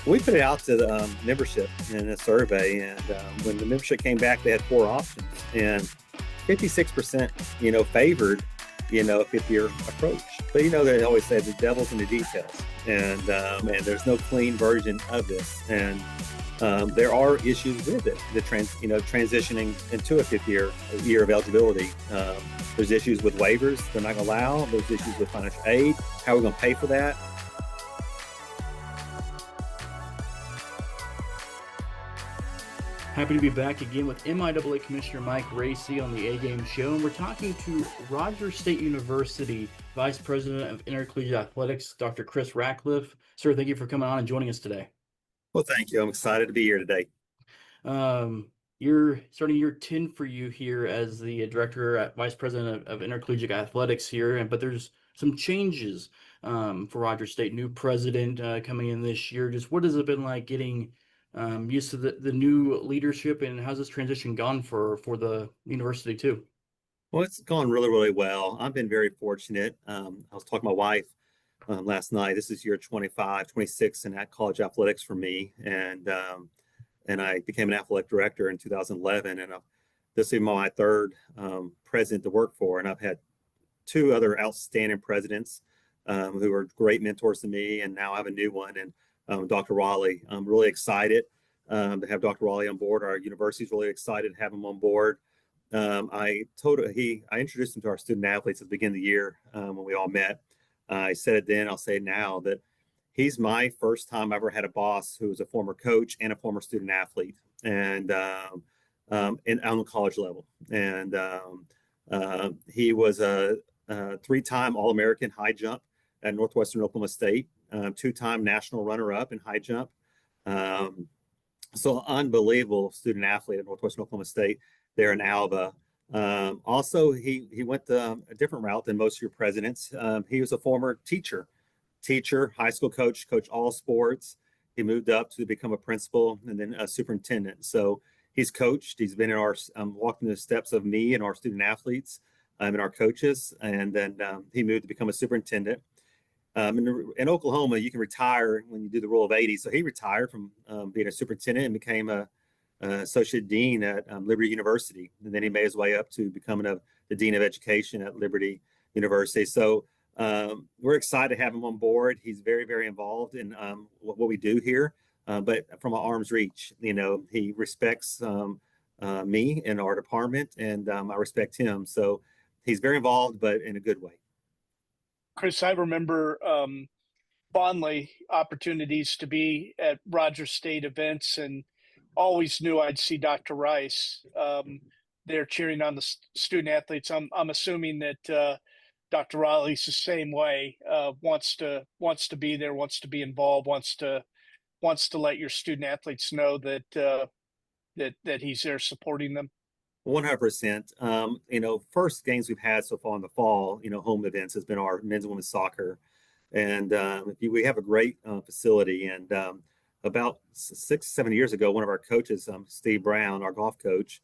We put it out to the membership in a survey, and when the membership came back, they had four options, and 56%, favored, a fifth-year approach. But they always say the devil's in the details, and there's no clean version of this, and there are issues with it. Transitioning into a fifth year of eligibility. There's issues with waivers they're not going to allow. There's issues with financial aid. How are we going to pay for that? Happy to be back again with MIAA Commissioner Mike Racy on the A-Game Show, and we're talking to Rogers State University Vice President of Intercollegiate Athletics, Dr. Chris Ratcliff. Sir, thank you for coming on and joining us today. Well, thank you. I'm excited to be here today. You're starting year 10 for you here as the Director, Vice President of Intercollegiate Athletics here, but there's some changes for Rogers State. New president coming in this year. Just what has it been like getting used to the new leadership, and how's this transition gone for the university too? Well, it's gone really, really well. I've been very fortunate. I was talking to my wife last night. This is year 25, 26 in college athletics for me, and I became an athletic director in 2011, and this is my third president to work for, and I've had two other outstanding presidents who are great mentors to me, and now I have a new one, and Dr. Raleigh. I'm really excited to have Dr. Raleigh on board. Our university is really excited to have him on board. I introduced him to our student athletes at the beginning of the year when we all met. I said it then, I'll say it now, that he's my first time I ever had a boss who was a former coach and a former student athlete, and on the college level. And he was a three-time All-American high jump at Northwestern Oklahoma State. Two-time national runner-up in high jump. So unbelievable student athlete at Northwestern Oklahoma State there in Alba. Also, he went a different route than most of your presidents. He was a former teacher, high school coach all sports. He moved up to become a principal and then a superintendent. So he's coached. He's been in our walking the steps of me and our student athletes and our coaches. And then he moved to become a superintendent. In Oklahoma, you can retire when you do the rule of 80. So he retired from being a superintendent and became a associate dean at Liberty University. And then he made his way up to becoming the dean of education at Liberty University. So we're excited to have him on board. He's very, very involved in what we do here, but from an arm's reach. He respects me and our department, and I respect him. So he's very involved, but in a good way. Chris, I remember fondly opportunities to be at Rogers State events, and always knew I'd see Dr. Rice there cheering on the student athletes. I'm assuming that Dr. Raleigh's the same way. Wants to be there, wants to be involved, wants to let your student athletes know that he's there supporting them. 100%. First games we've had so far in the fall, home events has been our men's and women's soccer. And we have a great facility. And about 6-7 years ago, one of our coaches, Steve Brown, our golf coach,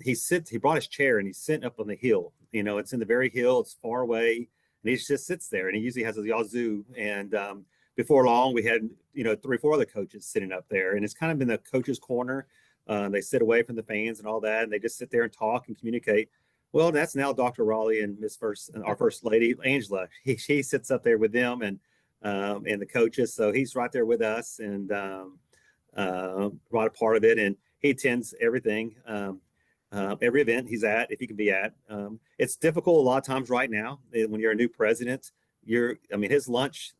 he brought his chair and he's sitting up on the hill. It's in the very hill, it's far away, and he just sits there, and he usually has a yazoo. And before long, we had, 3 or 4 other coaches sitting up there, and it's kind of been the coach's corner. They sit away from the fans and all that, and they just sit there and talk and communicate. Well, that's now Dr. Raleigh and our first lady, Angela. She sits up there with them and the coaches. So he's right there with us and right a part of it. And he attends everything, every event he's at, if he can be at. It's difficult a lot of times right now when you're a new president. His lunch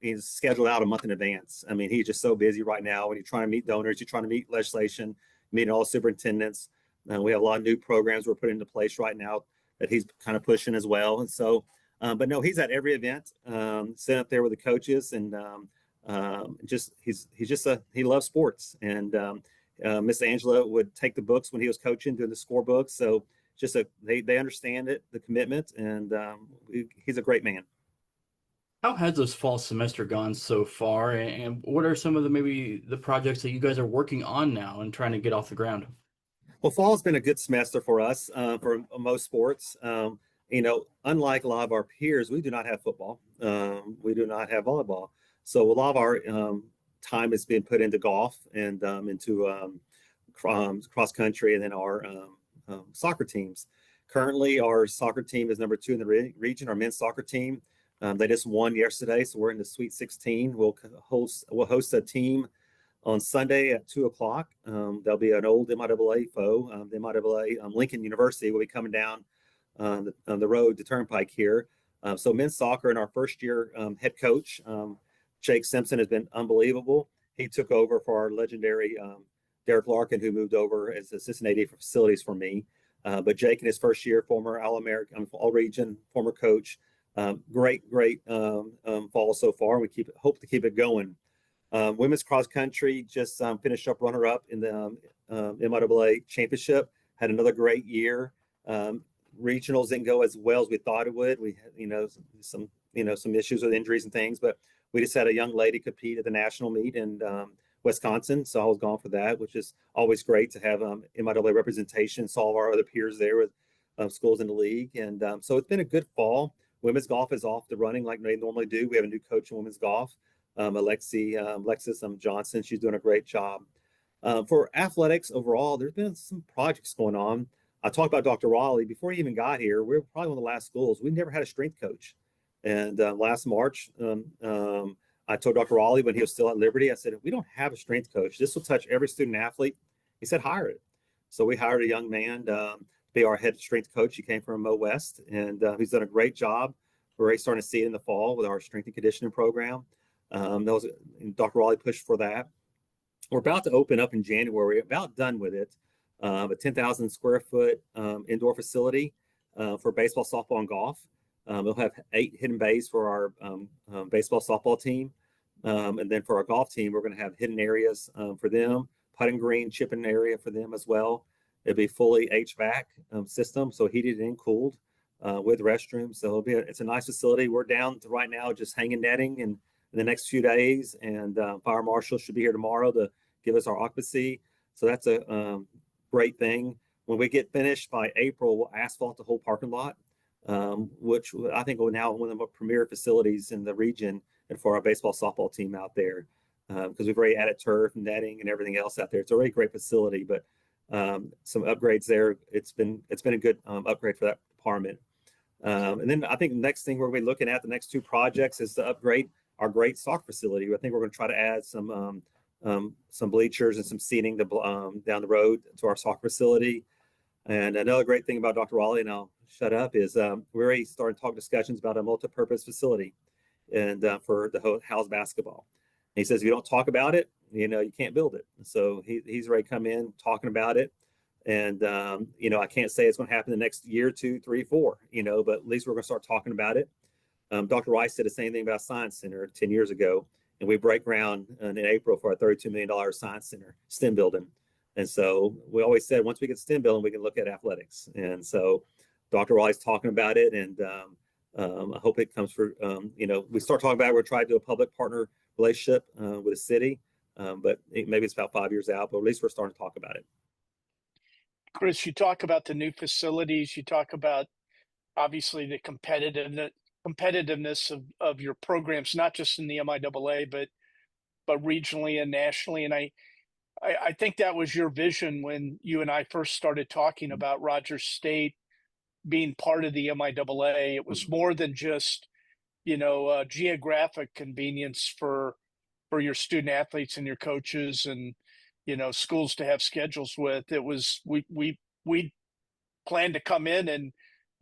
is scheduled out a month in advance. He's just so busy right now when you're trying to meet donors, you're trying to meet legislation, meeting all superintendents. We have a lot of new programs we're putting into place right now that he's kind of pushing as well. And so, but no, he's at every event, sitting up there with the coaches, and he loves sports. And Miss Angela would take the books when he was coaching, doing the scorebooks. So they understand it, the commitment, and he's a great man. How has this fall semester gone so far, and what are some of the projects that you guys are working on now and trying to get off the ground? Well, fall's been a good semester for us, for most sports. Unlike a lot of our peers, we do not have football. We do not have volleyball. So a lot of our time has been put into golf and into cross country, and then our soccer teams. Currently, our soccer team is number 2 in the region. Our men's soccer team, they just won yesterday, so we're in the Sweet 16. We'll host a team on Sunday at 2:00. There'll be an old MIAA foe. The MIAA Lincoln University will be coming down on the road to Turnpike here. So men's soccer, in our first year head coach, Jake Simpson, has been unbelievable. He took over for our legendary Derek Larkin, who moved over as assistant AD for facilities for me. But Jake, in his first year, former All-American, All-Region, former coach, great fall so far. We hope to keep it going. Women's cross country just finished up runner-up in the MIAA championship. Had another great year. Regionals didn't go as well as we thought it would. We had, some issues with injuries and things, but we just had a young lady compete at the national meet in Wisconsin, so I was gone for that, which is always great to have MIAA representation. Saw all our other peers there with schools in the league, and so it's been a good fall. Women's golf is off the running like they normally do. We have a new coach in women's golf, Alexis Johnson. She's doing a great job. For athletics overall, there's been some projects going on. I talked about Dr. Raleigh before he even got here. We were probably one of the last schools. We never had a strength coach, and last March, I told Dr. Raleigh when he was still at Liberty, I said, if we don't have a strength coach, this will touch every student athlete. He said, hire it. So we hired a young man to be our head strength coach. He came from Mo West, and he's done a great job. We're already starting to see it in the fall with our strength and conditioning program. Dr. Raleigh pushed for that. We're about to open up in January, about done with it, a 10,000 square foot indoor facility for baseball, softball, and golf. We'll have 8 hidden bays for our baseball, softball team. And then for our golf team, we're going to have hidden areas for them, putting green, chipping area for them as well. It'll be fully HVAC system, so heated and cooled with restrooms. So it's a nice facility. We're down to right now just hanging netting in the next few days, and fire marshal should be here tomorrow to give us our occupancy. So that's a great thing. When we get finished by April, we'll asphalt the whole parking lot, which I think will now one of the premier facilities in the region and for our baseball, softball team out there, because we've already added turf, netting, and everything else out there. It's already a great facility, but some upgrades there. It's been a good upgrade for that department. And then I think the next thing we're going to be looking at, the next 2 projects, is to upgrade our great soccer facility. I think we're going to try to add some bleachers and some seating down the road to our soccer facility. And another great thing about Dr. Raleigh, and I'll shut up, is we're already starting to talk discussions about a multi-purpose facility and for the house basketball. And he says, if you don't talk about it, you can't build it. So he's already come in talking about it. And, I can't say it's going to happen the next year, 2, 3, 4, but at least we're going to start talking about it. Dr. Rice did the same thing about Science Center 10 years ago, and we break ground in April for our $32 million Science Center STEM building. And so we always said, once we get STEM building, we can look at athletics. And so Dr. Riley's talking about it, and I hope it comes for, we start talking about it. We're trying to do a public partner relationship with the city, but maybe it's about 5 years out, but at least we're starting to talk about it. Chris, you talk about the new facilities. You talk about obviously the competitiveness of your programs, not just in the MIAA, but regionally and nationally. And I think that was your vision when you and I first started talking about Rogers State being part of the MIAA. It was more than just, geographic convenience for your student athletes and your coaches and, schools to have schedules with. It was, we planned to come in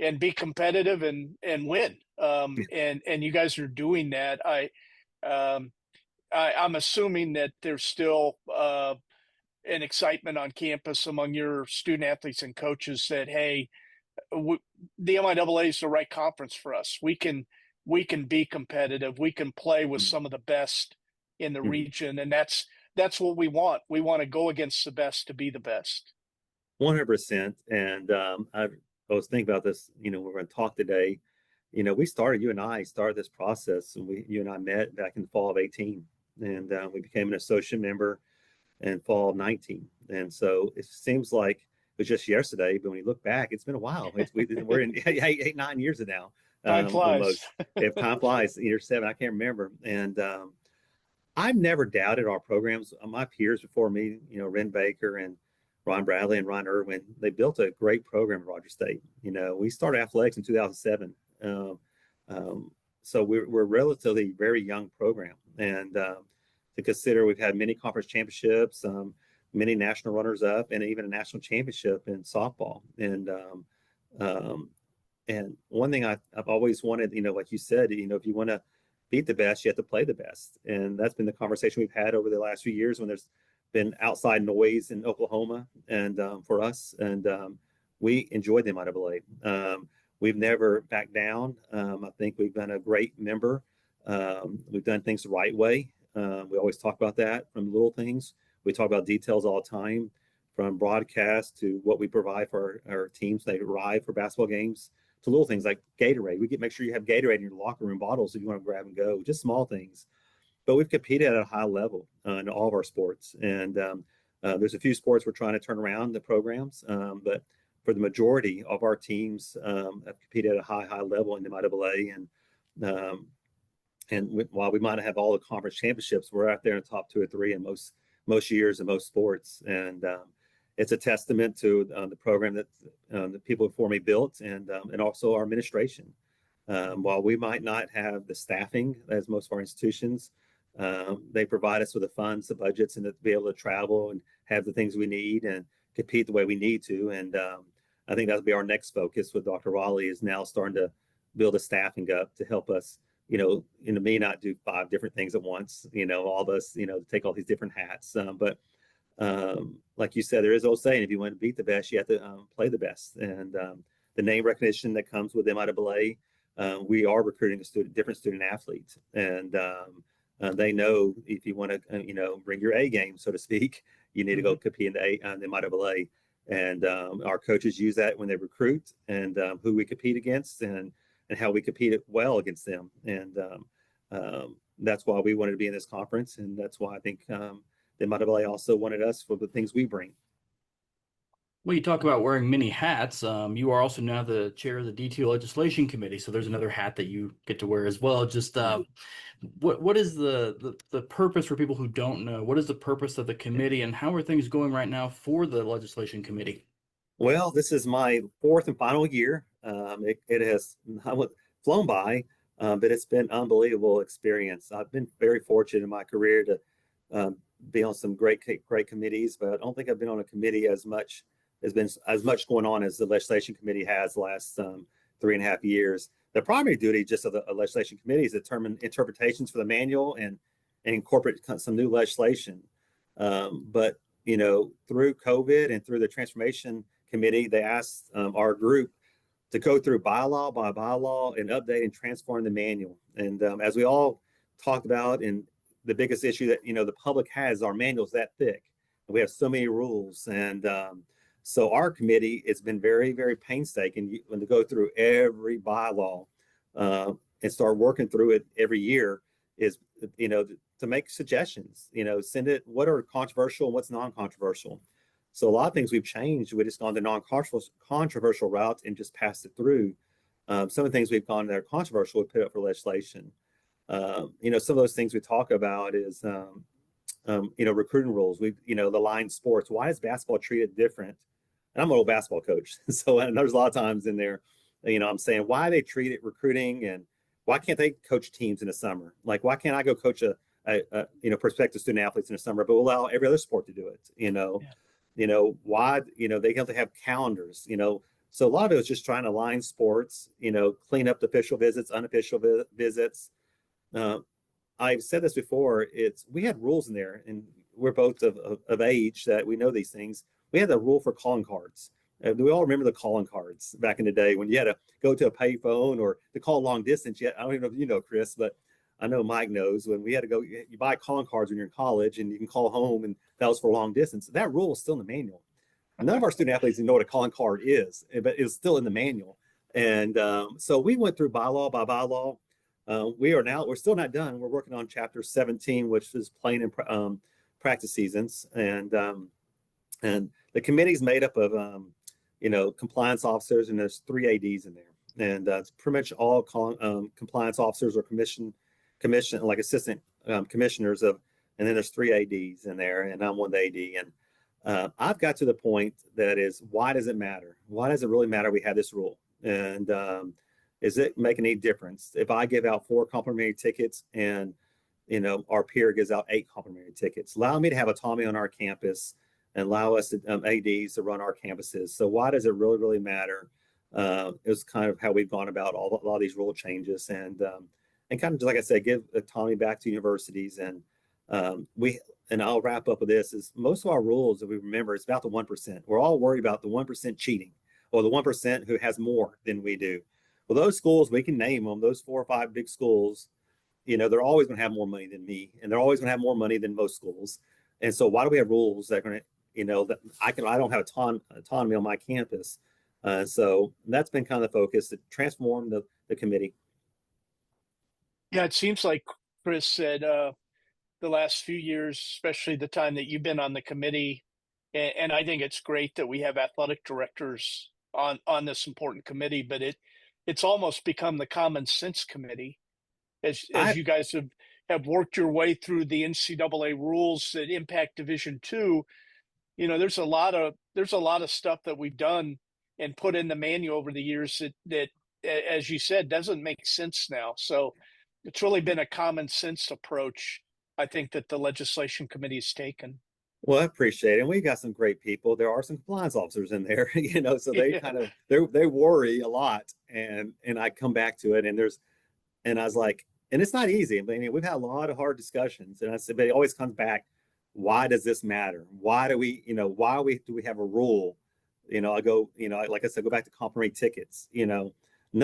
and be competitive and win. And you guys are doing that. I'm assuming that there's still an excitement on campus among your student athletes and coaches that, hey, the MIAA is the right conference for us. We can be competitive. We can play with some of the best in the region, and that's what we want. We want to go against the best to be the best. 100%. And I was thinking about this. We're going to talk today. You and I started this process, and you and I met back in the fall of 18, and we became an associate member in fall of 19. And so it seems like it was just yesterday, but when you look back, it's been a while. We're in 8, 9 years now. Time flies. Almost. If time flies, year 7, I can't remember. And I've never doubted our programs. My peers before me, Ren Baker and Ron Bradley and Ron Irwin, they built a great program at Rogers State. We started athletics in 2007. Um, so we're a relatively very young program. And to consider, we've had many conference championships, many national runners up, and even a national championship in softball. And one thing I've always wanted, like you said, if you want to beat the best, you have to play the best. And that's been the conversation we've had over the last few years when there's been outside noise in Oklahoma and for us. And we enjoyed the MIAA. We've never backed down. I think we've been a great member. We've done things the right way. We always talk about that, from little things. We talk about details all the time, from broadcast to what we provide for our teams. They arrive for basketball games, to little things like Gatorade. We make sure you have Gatorade in your locker room bottles if you want to grab and go, just small things. But we've competed at a high level in all of our sports. And there's a few sports we're trying to turn around the programs. But for the majority of our teams have competed at a high level in the MIAA. And while we might have all the conference championships, we're out there in the top 2 or 3 in most years and most sports. And it's a testament to the program that the people before me built, and also our administration. While we might not have the staffing as most of our institutions, they provide us with the funds, the budgets, and to be able to travel and have the things we need and compete the way we need to. And I think that'll be our next focus with Dr. Raleigh, is now starting to build a staffing up to help us, me not do 5 different things at once, all of us, take all these different hats. But like you said, there is an old saying, if you want to beat the best, you have to play the best. And the name recognition that comes with MIAA, we are recruiting different student athletes. And they know if you want to, bring your A game, so to speak, you need to go compete in the MIAA. And our coaches use that when they recruit, and who we compete against, and how we compete well against them. And that's why we wanted to be in this conference. And that's why I think the MIAA also wanted us for the things we bring. Well, you talk about wearing many hats. You are also now the chair of the DTO legislation committee, so there's another hat that you get to wear as well. Just what is the purpose, for people who don't know? What is the purpose of the committee, and how are things going right now for the legislation committee? Well, this is my 4th and final year. It has flown by, but it's been an unbelievable experience. I've been very fortunate in my career to be on some great committees, but I don't think I've been on a committee as much going on as the legislation committee has the last 3.5 years. The primary duty just of the legislation committee is to determine interpretations for the manual and incorporate some new legislation. But through COVID and through the transformation committee, they asked our group to go through bylaw by bylaw and update and transform the manual. And as we all talked about, and the biggest issue that the public has, our manual's that thick, and we have so many rules. And so our committee, it's been very, very painstaking when to go through every bylaw and start working through it every year, is to make suggestions, send it, what are controversial and what's non-controversial. So a lot of things we've changed. We just gone the non-controversial route and just passed it through. Some of the things we've gone that are controversial, we put up for legislation. Some of those things we talk about is, recruiting rules. The line sports. Why is basketball treated different? And I'm an old basketball coach, so and there's a lot of times in there, I'm saying why they treat it recruiting, and why can't they coach teams in the summer? Like, why can't I go coach a prospective student athletes in the summer, but allow every other sport to do it? Why, they have to have calendars, so a lot of it was just trying to align sports, clean up the official visits, unofficial visits. I've said this before, we had rules in there, and we're both of age that we know these things. We had the rule for calling cards. Do we all remember the calling cards back in the day when you had to go to a payphone or to call long distance? Yet I don't even know if you know, Chris, but I know Mike knows, when we had to go, you buy calling cards when you're in college and you can call home, and that was for long distance. That rule is still in the manual. None of our student athletes even know what a calling card is, but it's still in the manual. And so we went through bylaw by bylaw. We're still not done. We're working on chapter 17, which is playing in practice seasons. And the committee's made up of, compliance officers, and there's 3 ADs in there. And it's pretty much all compliance officers or commission, like assistant commissioners and then there's 3 ADs in there, and I'm one of the AD. And I've got to the point that is, why does it matter? Why does it really matter we have this rule? And is it making any difference if I give out 4 complimentary tickets and our peer gives out 8 complimentary tickets? Allow me to have autonomy on our campus and allow us to, ADs to run our campuses. So why does it really, really matter? It was kind of how we've gone about a lot of these rule changes, and kind of, like I said, give autonomy back to universities. And I'll wrap up with this: is most of our rules that we remember, it's about the 1%. We're all worried about the 1% cheating, or the 1% who has more than we do. Well, those schools, we can name them, those 4 or 5 big schools, they're always going to have more money than me, and they're always going to have more money than most schools. And so why do we have rules that are going to, that I don't have autonomy on my campus? So that's been kind of the focus, to transform the committee. Yeah, it seems like Chris said, the last few years, especially the time that you've been on the committee, and I think it's great that we have athletic directors on this important committee, but it's almost become the common sense committee, as you guys have worked your way through the NCAA rules that impact Division II. There's a lot of stuff that we've done and put in the manual over the years that, as you said, doesn't make sense now. So it's really been a common sense approach, I think, that the legislation committee has taken. Well, I appreciate it. And we got some great people. There are some compliance officers in there, so they kind of, they worry a lot. And I come back to it, and I was like, and it's not easy. I mean, we've had a lot of hard discussions, and I said, but it always comes back. Why does this matter? Why do we have a rule? I go, like I said, go back to complimentary tickets. None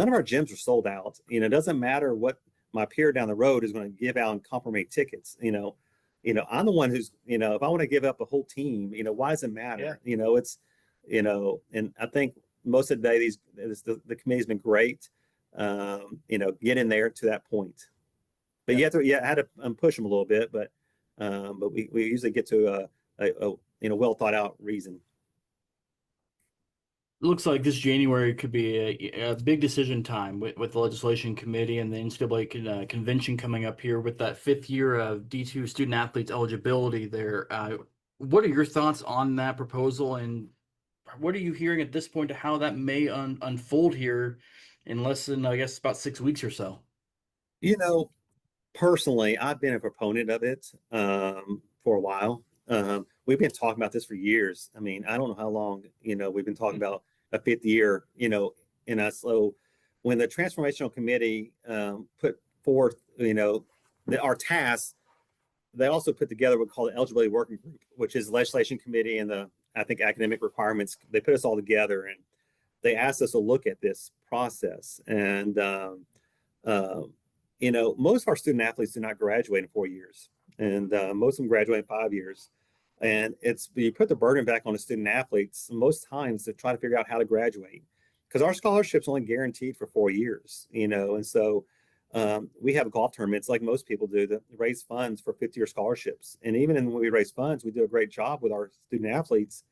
of our gyms are sold out. It doesn't matter what my peer down the road is going to give out in complimentary tickets. I'm the one who's, if I want to give up a whole team, why does it matter? Yeah. And I think most of the day, the committee's been great, getting there to that point. But you had to push them a little bit, but we usually get to a well thought out reason. It looks like this January could be a big decision time with the legislation committee and the NCAA convention coming up here with that 5th year of D2 student athletes eligibility there. What are your thoughts on that proposal, and what are you hearing at this point to how that may unfold here in less than, I guess, about 6 weeks or so? Personally, I've been a proponent of it for a while. We've been talking about this for years. I mean, I don't know how long, we've been talking about a 5th year, and so when the transformational committee put forth, our tasks, they also put together what we call the eligibility working group, which is the legislation committee and I think academic requirements. They put us all together, and they asked us to look at this process. And, most of our student athletes do not graduate in 4 years, and most of them graduate in 5 years. And you put the burden back on the student athletes most times to try to figure out how to graduate, because our scholarship's only guaranteed for 4 years, and so we have golf tournaments like most people do to raise funds for 5th-year scholarships. And even when we raise funds, we do a great job with our student athletes.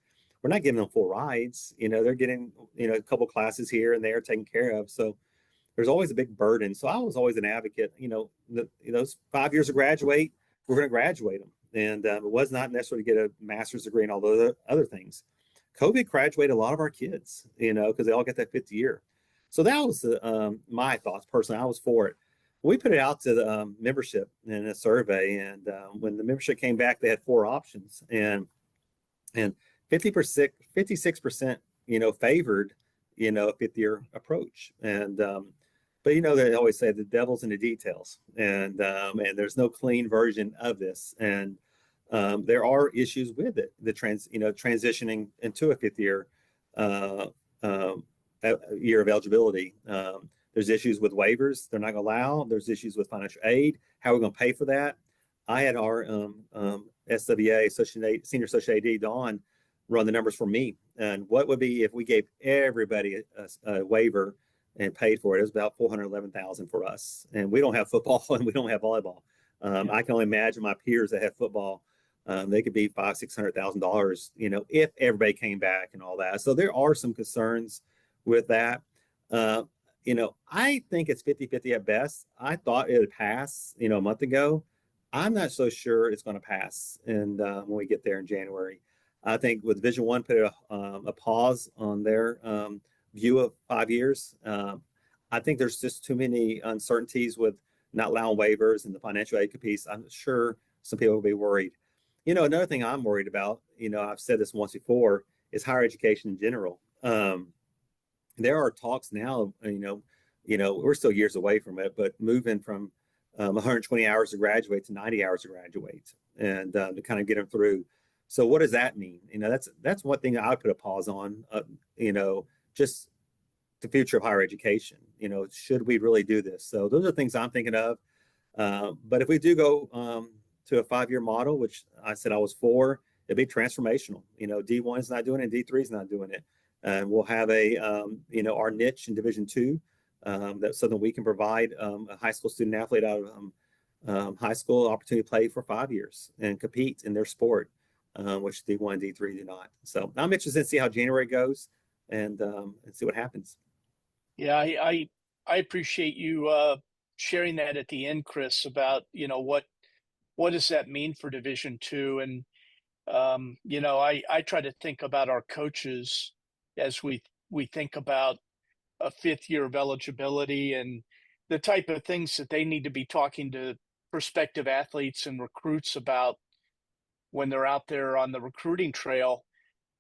We're not giving them full rides. They're getting, a couple classes here and there taken care of. So there's always a big burden. So I was always an advocate, those 5 years to graduate, we're going to graduate them. And it was not necessarily to get a master's degree and all the other things. COVID graduated a lot of our kids, because they all get that 5th year. So that was my thoughts personally. I was for it. We put it out to the membership in a survey, and when the membership came back, they had 4 options, and 56%, favored, a 5th year approach. And but they always say the devil's in the details, and there's no clean version of this, and there are issues with it. The transitioning into a 5th year year of eligibility. There's issues with waivers they're not going to allow. There's issues with financial aid. How are we going to pay for that? I had our SWA, Senior Associate AD, Dawn, run the numbers for me. And what would be if we gave everybody a waiver and paid for it? It was about $411,000 for us. And we don't have football and we don't have volleyball. I can only imagine my peers that have football. They could be $500,000-$600,000, if everybody came back and all that. So there are some concerns with that. I think it's 50-50 at best. I thought it would pass, a month ago. I'm not so sure it's going to pass. And when we get there in January, I think with Division One put a pause on their view of 5 years. I think there's just too many uncertainties with not allowing waivers and the financial aid piece. I'm sure some people will be worried. Another thing I'm worried about, I've said this once before, is higher education in general. There are talks now, we're still years away from it, but moving from 120 hours to graduate to 90 hours to graduate, and to kind of get them through. So what does that mean? That's one thing I would put a pause on. Just the future of higher education. Should we really do this? So those are things I'm thinking of. But if we do go to a 5-year model, which I said I was for, it'd be transformational. D1 is not doing it, D3 is not doing it, and we'll have our niche in Division Two. That's something we can provide a high school student athlete out of high school opportunity to play for 5 years and compete in their sport, which D1 and D3 do not. So I'm interested to see how January goes and see what happens. Yeah, I appreciate you sharing that at the end, Chris, about what does that mean for Division Two, and I try to think about our coaches as we think about a 5th year of eligibility and the type of things that they need to be talking to prospective athletes and recruits about when they're out there on the recruiting trail.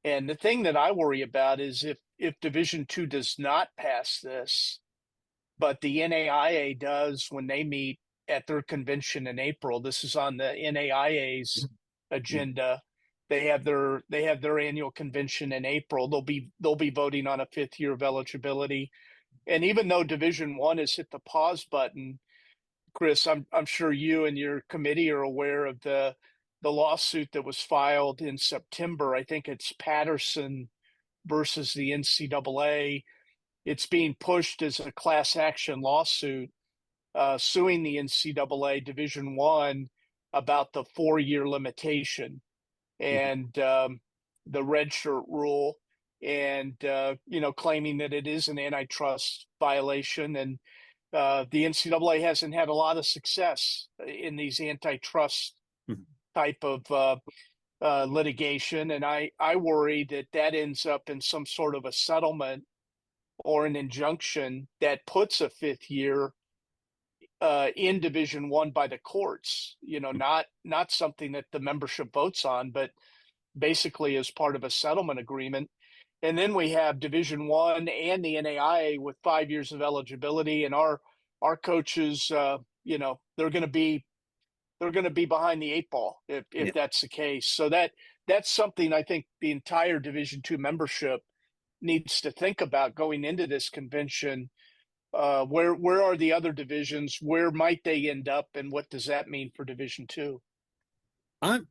And the thing that I worry about is if Division Two does not pass this, but the NAIA does when they meet at their convention in April. This is on the NAIA's agenda. They have their annual convention in April. They'll be voting on a 5th year of eligibility. And even though Division One has hit the pause button, Chris, I'm sure you and your committee are aware of the lawsuit that was filed in September. I think it's Patterson versus the NCAA. It's being pushed as a class action lawsuit, suing the NCAA Division One about the 4-year limitation and the red shirt rule, and claiming that it is an antitrust violation. And the NCAA hasn't had a lot of success in these antitrust type of litigation, and I worry that ends up in some sort of a settlement or an injunction that puts a 5th year in Division One by the courts. Not something that the membership votes on, but basically as part of a settlement agreement. And then we have Division One and the NAIA with 5 years of eligibility, and our coaches, they're going to be behind the 8 ball if that's the case. So that's something I think the entire Division Two membership needs to think about going into this convention. Where are the other divisions? Where might they end up, and what does that mean for Division Two? No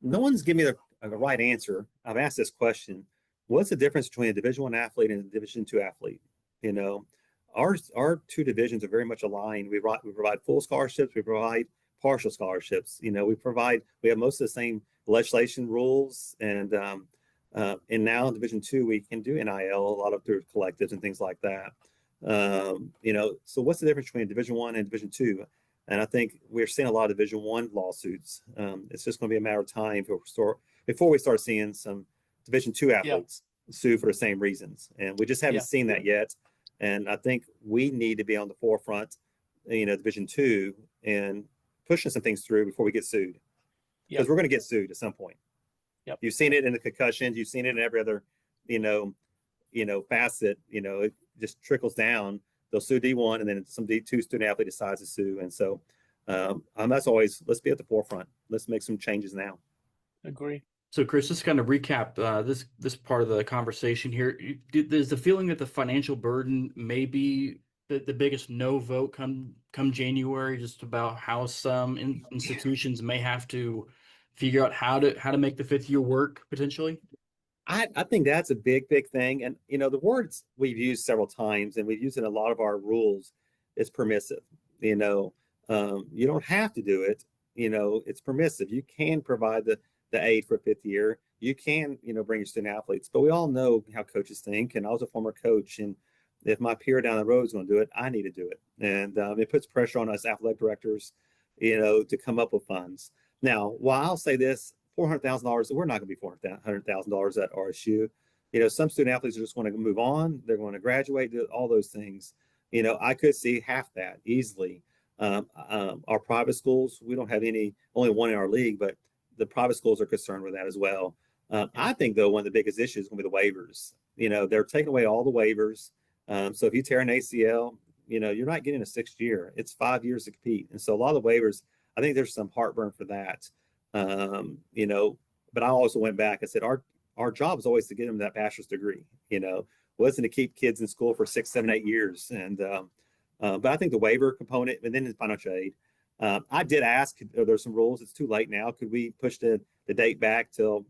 one's giving me the right answer. I've asked this question: what's the difference between a Division One athlete and a Division Two athlete? Our two divisions are very much aligned. We provide full scholarships. We provide partial scholarships. We have most of the same legislation rules, and now in Division Two we can do NIL a lot of through collectives and things like that. So what's the difference between Division One and Division Two? And I think we're seeing a lot of Division One lawsuits. It's just going to be a matter of time before we start seeing some Division Two athletes sue for the same reasons, and we just haven't seen that yet. And I think we need to be on the forefront, Division Two, and pushing some things through before we get sued, because we're going to get sued at some point. You've seen it in the concussions. You've seen it in every other, facet. It just trickles down. They'll sue D1, and then some D2 student athlete decides to sue. And so that's always, let's be at the forefront. Let's make some changes now. Agree. So, Chris, just kind of recap this part of the conversation here. There's the feeling that the financial burden may be the biggest no vote come January, just about how some institutions may have to figure out how to make the 5th year work potentially. I think that's a big thing. And, the words we've used several times, and we've used in a lot of our rules, is permissive. You don't have to do it. It's permissive. You can provide the aid for a 5th year. You can, bring your student athletes. But we all know how coaches think. And I was a former coach. And if my peer down the road is going to do it, I need to do it. And it puts pressure on us athletic directors to come up with funds. Now, while I'll say this, $400,000, we're not going to be $400,000 at RSU. Some student athletes just want to move on. They're going to graduate, do all those things. I could see half that easily. Our private schools, we don't have only one in our league, but the private schools are concerned with that as well. I think, though, one of the biggest issues is going to be the waivers. They're taking away all the waivers. So if you tear an ACL, you're not getting a 6th year. It's 5 years to compete. And so a lot of the waivers, I think there's some heartburn for that. But I also went back and said, our job is always to get them that bachelor's degree, wasn't to keep kids in school for 6, 7, 8 years. And, but I think the waiver component and then the financial aid, I did ask, there's some rules. It's too late now. Could we push the date back till,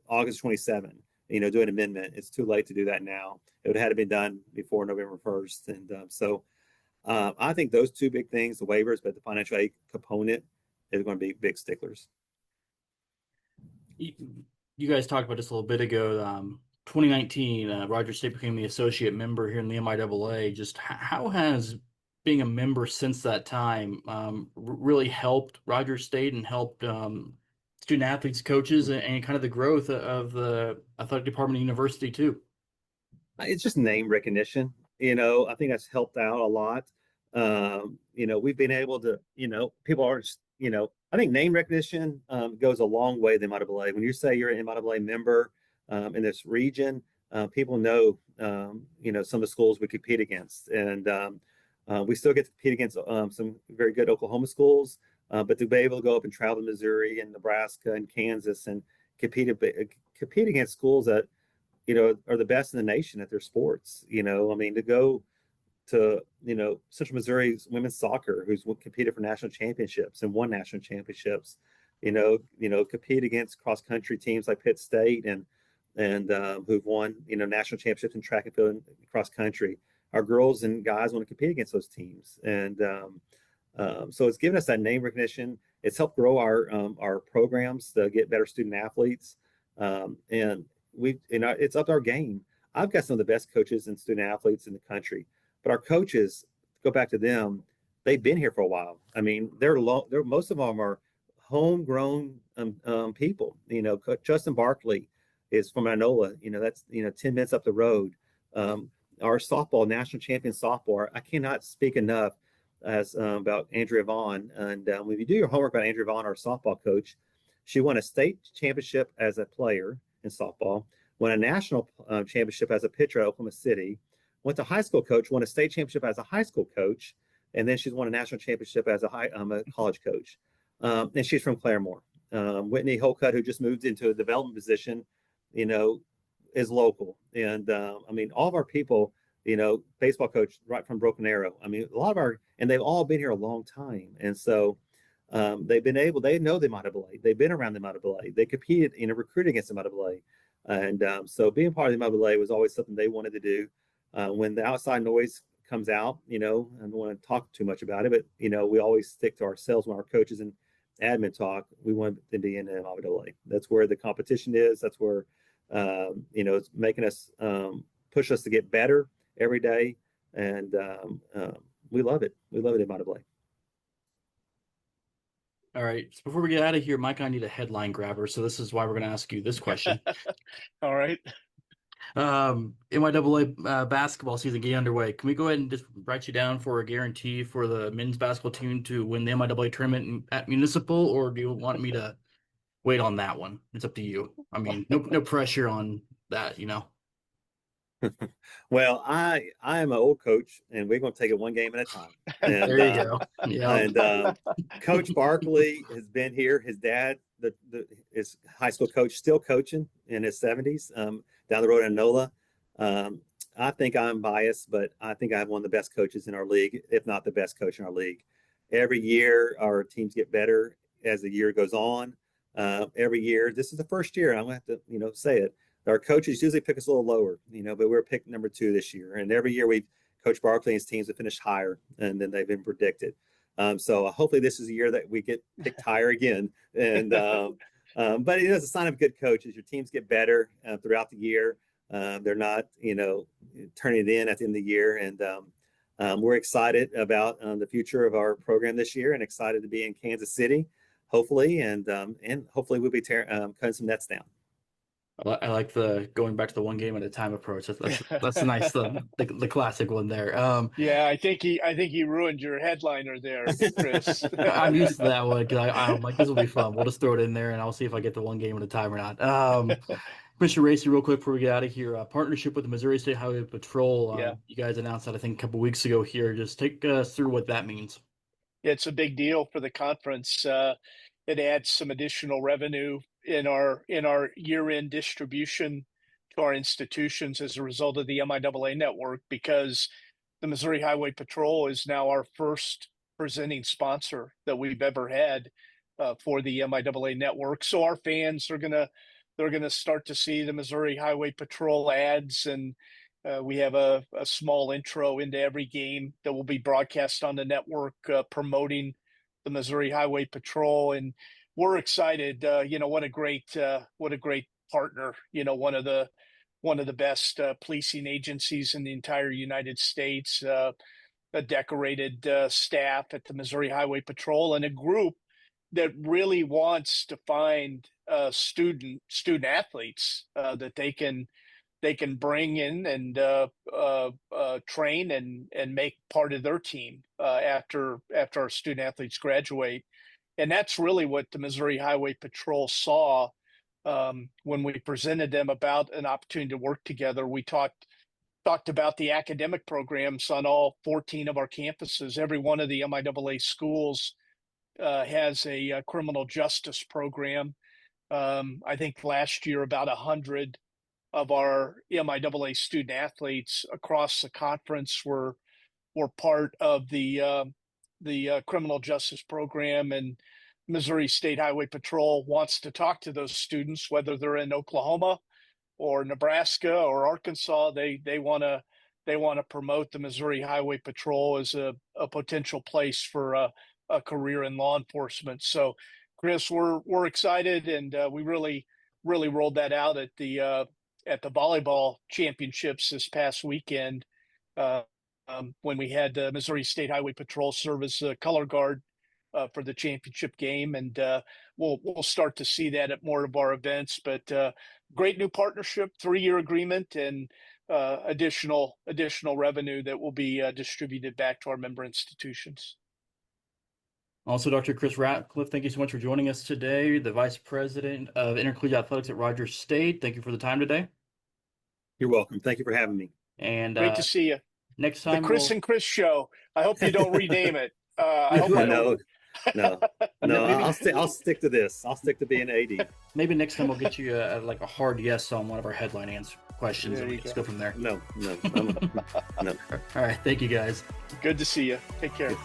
August 27, do an amendment? It's too late to do that now. It would have had to be done before November 1st. And so I think those two big things, the waivers, but the financial aid component is going to be big sticklers. You guys talked about this a little bit ago. 2019, Rogers State became the associate member here in the MIAA. Just how has being a member since that time really helped Rogers State and helped student athletes, coaches, and kind of the growth of the athletic department of the university too? It's just name recognition. I think that's helped out a lot. We've been able to, people are, I think name recognition goes a long way in the MIAA. When you say you're an MIAA member in this region, people know, some of the schools we compete against. And we still get to compete against some very good Oklahoma schools, but to be able to go up and travel to Missouri and Nebraska and Kansas and compete against schools that, are the best in the nation at their sports. To go to, Central Missouri's women's soccer, who's competed for national championships and won national championships, compete against cross country teams like Pitt State and who've won, national championships in track and field and cross country. Our girls and guys want to compete against those teams. And so it's given us that name recognition. It's helped grow our programs to get better student athletes. And it's up our game. I've got some of the best coaches and student athletes in the country, but our coaches, go back to them, they've been here for a while. I mean, most of them are homegrown people. Justin Barkley is from Inola. That's 10 minutes up the road. Our softball national champion softball. I cannot speak enough about Andrea Vaughn. And when you do your homework about Andrea Vaughn, our softball coach, she won a state championship as a player in softball, won a national championship as a pitcher at Oklahoma City, went to high school coach, won a state championship as a high school coach, and then she's won a national championship as a college coach. And she's from Claremore. Whitney Holcutt, who just moved into a development position, is local. And all of our people, baseball coach right from Broken Arrow. And they've all been here a long time. And so they know the MIAA. They've been around the MIAA. They competed, recruited against the MIAA. And so being part of the MIAA was always something they wanted to do. When the outside noise comes out, I don't want to talk too much about it, but, we always stick to ourselves when our coaches and admin talk. We want them to be in the MIAA. That's where the competition is. That's where, it's making us push us to get better every day. And we love it. We love it in MIAA. All right. So before we get out of here, Mike, I need a headline grabber. So this is why we're going to ask you this question. All right. MIAA basketball season getting underway. Can we go ahead and just write you down for a guarantee for the men's basketball team to win the MIAA tournament at Municipal, or do you want me to wait on that one? It's up to you. No pressure on that, Well, I am an old coach, and we're going to take it one game at a time. And, there you go. Yeah. And Coach Barkley has been here. His dad, his high school coach, still coaching in his 70s down the road in NOLA. I think I'm biased, but I think I have one of the best coaches in our league, if not the best coach in our league. Every year, our teams get better as the year goes on. Every year, this is the first year, and I'm going to have to, say it. Our coaches usually pick us a little lower, but we're picked number 2 this year. And every year Coach Barkley and his teams have finished higher than they've been predicted. So hopefully this is a year that we get picked higher again. And but it is a sign of a good coach as your teams get better throughout the year. They're not, turning it in at the end of the year. And we're excited about the future of our program this year, and excited to be in Kansas City, hopefully, and hopefully we'll be cutting some nets down. I like the going back to the one game at a time approach. That's a nice the classic one there. Yeah, I think he ruined your headliner there, Chris. I'm used to that one because I'm like, this will be fun. We'll just throw it in there and I'll see if I get the one game at a time or not. Mr. Racy, real quick before we get out of here, partnership with the Missouri State Highway Patrol. Yeah. You guys announced that I think a couple weeks ago here. Just take us through what that means. It's a big deal for the conference. It adds some additional revenue in our year-end distribution to our institutions as a result of the MIAA network, because the Missouri Highway Patrol is now our first presenting sponsor that we've ever had for the MIAA network. So our fans they're gonna start to see the Missouri Highway Patrol ads, and we have a small intro into every game that will be broadcast on the network promoting the Missouri Highway Patrol, and we're excited. What a great partner. One of the best policing agencies in the entire United States. A decorated staff at the Missouri Highway Patrol, and a group that really wants to find student athletes that they can bring in and train and make part of their team after our student athletes graduate. And that's really what the Missouri Highway Patrol saw when we presented them about an opportunity to work together. We talked about the academic programs on all 14 of our campuses. Every one of the MIAA schools has a criminal justice program. I think last year about 100 of our MIAA student athletes across the conference were part of the criminal justice program, and Missouri State Highway Patrol wants to talk to those students, whether they're in Oklahoma or Nebraska or Arkansas. They want to promote the Missouri Highway Patrol as a potential place for a career in law enforcement. So, Chris, we're excited, and we really rolled that out at the volleyball championships this past weekend when we had the Missouri State Highway Patrol serve as a color guard for the championship game, and we'll start to see that at more of our events. But great new partnership, 3-year agreement, and additional revenue that will be distributed back to our member institutions. Also, Dr. Chris Ratcliff, thank you so much for joining us today, the Vice President of Intercollegiate Athletics at Rogers State. Thank you for the time today. You're welcome. Thank you for having me. And great to see you. Next time, the Chris and Chris Show. I hope you don't rename it. I hope I don't. No. I'll stick to this. I'll stick to being AD. Maybe next time we'll get you like a hard yes on one of our headline answer questions, and we can go from there. No. All right. Thank you, guys. Good to see you. Take care.